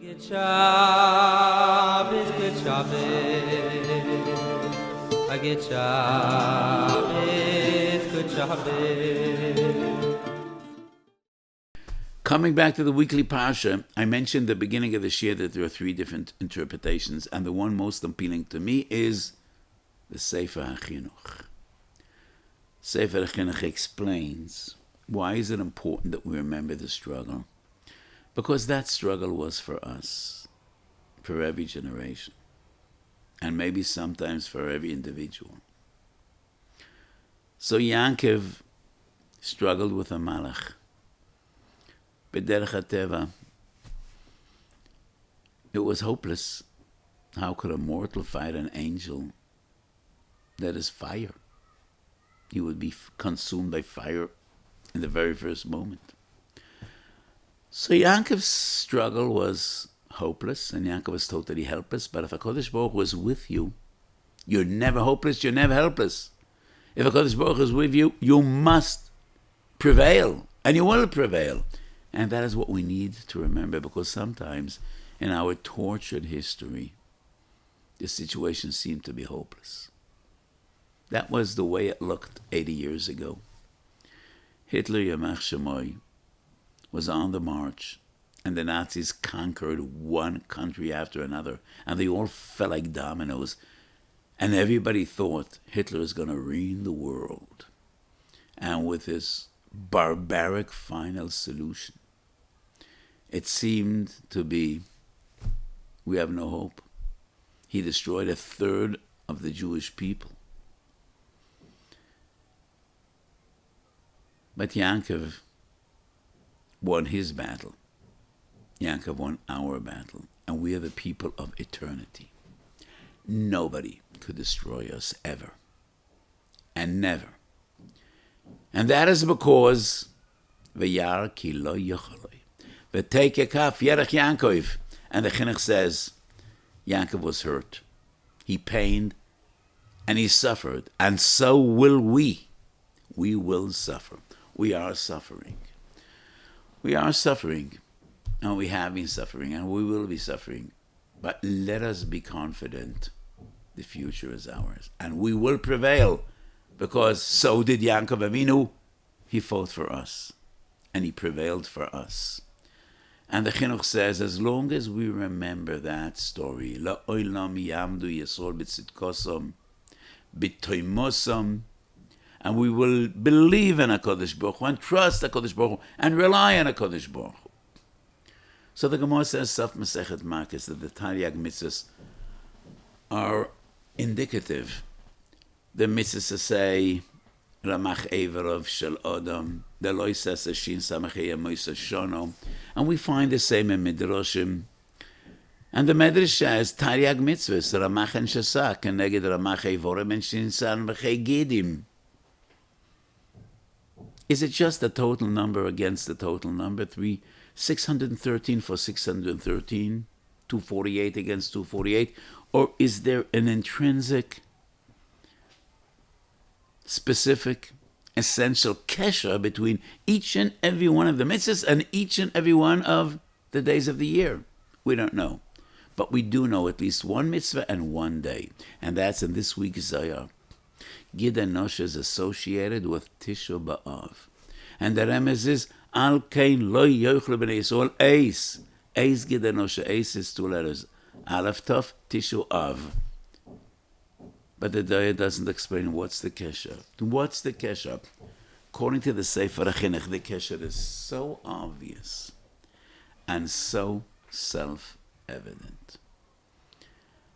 Good Shabbos, good Shabbos. I get Shabbos, good Shabbos. Coming back to the weekly Parsha, I mentioned at the beginning of the Shir that there are three different interpretations, and the one most appealing to me is the Sefer HaChinuch. Sefer HaChinuch explains why is it important that we remember the struggle? Because that struggle was for us, for every generation, and maybe sometimes for every individual. So Yankov struggled with a malach. B'derech hateva, it was hopeless. How could a mortal fight an angel that is fire? He would be consumed by fire in the very first moment. So Yankov's struggle was hopeless, and Yankov was totally helpless. But if HaKadosh Baruch Hu was with you, you're never hopeless, you're never helpless. If HaKadosh Baruch Hu is with you, you must prevail, and you will prevail. And that is what we need to remember, because sometimes in our tortured history, the situation seemed to be hopeless. That was the way it looked 80 years ago. Hitler, Yamach Shemoy, was on the march, and the Nazis conquered one country after another, and they all fell like dominoes, and everybody thought Hitler is going to ruin the world. And with his barbaric final solution, it seemed to be, we have no hope. He destroyed a third of the Jewish people. But Yankov won his battle. Yankov won our battle. And we are the people of eternity. Nobody could destroy us ever. And never. And that is because V'yar ki lo yochaloi. V'teik yakaf yerech Yankov. And the Chinuch says, Yankov was hurt. He pained and he suffered. And so will we. We will suffer. We are suffering. We are suffering, and we have been suffering, and we will be suffering. But let us be confident the future is ours, and we will prevail, because so did Yaakov Avinu. He fought for us, and he prevailed for us. And the Chinuch says, as long as we remember that story, La'olam yamdu yesol b'tzidkosom, b'toimosam, and we will believe in HaKadosh Baruch Hu and trust HaKadosh Baruch Hu and rely on HaKadosh Baruch Hu. So the Gemara says, Saf Masechet Makos, that the Taryag mitzvahs are indicative. The mitzvahs to say, Ramach Everov Shel Adam, the Loi says, Shin Samachei Moisa Shono, and we find the same in Midrashim. And the Medrash says, Taryag mitzvahs, Ramach and Shasak, and Neged Ramach Evorem and Shin Samachei Gidim. Is it just the total number against the total number? 613 for 613, 248 against 248? Or is there an intrinsic, specific, essential kesher between each and every one of the mitzvahs and each and every one of the days of the year? We don't know. But we do know at least one mitzvah and one day. And that's in this week's Zayar. Gid Enosh is associated with Tisha B'Av. And the remez is, Al Kain Lo Yochel B'nei Yisrael Eis. Eis Gid Enosh. Eis is two letters. Aleph Tov, Tisha Av. But the Daya doesn't explain what's the kesher. What's the kesher? According to the Sefer HaChinuch, the kesher is so obvious and so self-evident.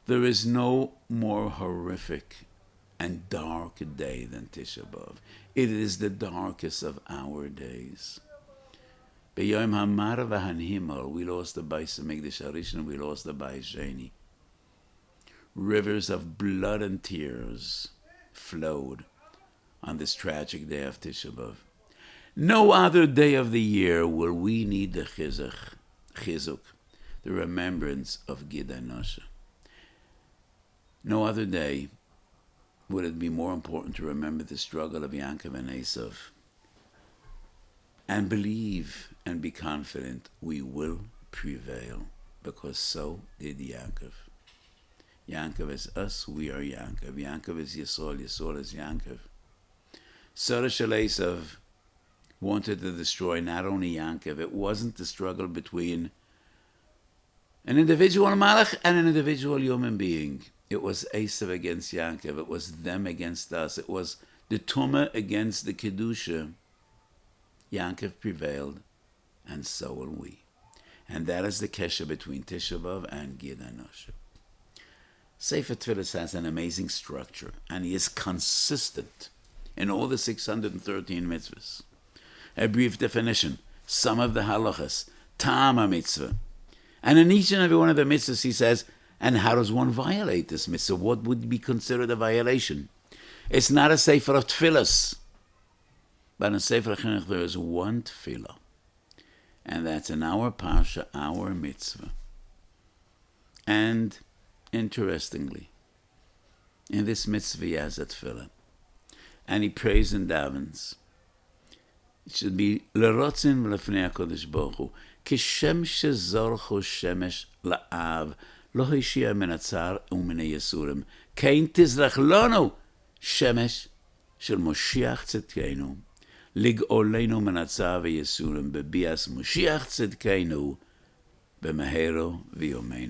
There is no more horrific and dark day than Tisha B'Av. It is the darkest of our days. B'yom hamar v'hanhimal, we lost the Beis Hamikdash Harishon, we lost the Beis Sheni. Rivers of blood and tears flowed on this tragic day of Tisha B'Av. No other day of the year will we need the chizuk, the remembrance of Gid Enosh. No other day would it be more important to remember the struggle of Yaakov and Esav and believe and be confident we will prevail. because so did Yaakov. Yaakov is us, we are Yaakov. Yaakov is Yisrael, Yisrael is Yaakov. Sarah Shel Esav wanted to destroy not only Yaakov, it wasn't the struggle between an individual Malach and an individual human being. It was Esav against Yaakov. It was them against us. It was the Tumah against the Kedusha. Yaakov prevailed, and so will we. And that is the kesher between Tisha B'Av and Gid HaNoshe. Sefer Tfilis has an amazing structure, and he is consistent in all the 613 mitzvahs. A brief definition, some of the halachas, Ta'am mitzvah. And in each and every one of the mitzvahs he says, and how does one violate this mitzvah? What would be considered a violation? It's not a sefer of tefillas, but in Sefer Chinuch there is one tefillah, and that's in our parsha, our mitzvah. And interestingly, in this mitzvah he has a tefillah, and he prays and davens. It should be lerotzin v'lefnei HaKadosh Baruch Hu, kishem shezorcho shemesh la'av, lo hishia min hatzar u'min ha'yesurim, kein tizrach lonu shemesh shel Moshiach tzedkeinu, lig'olenu min hatzar v'yesurim, bebias Moshiach tzedkeinu, b'mehero v'yomenu.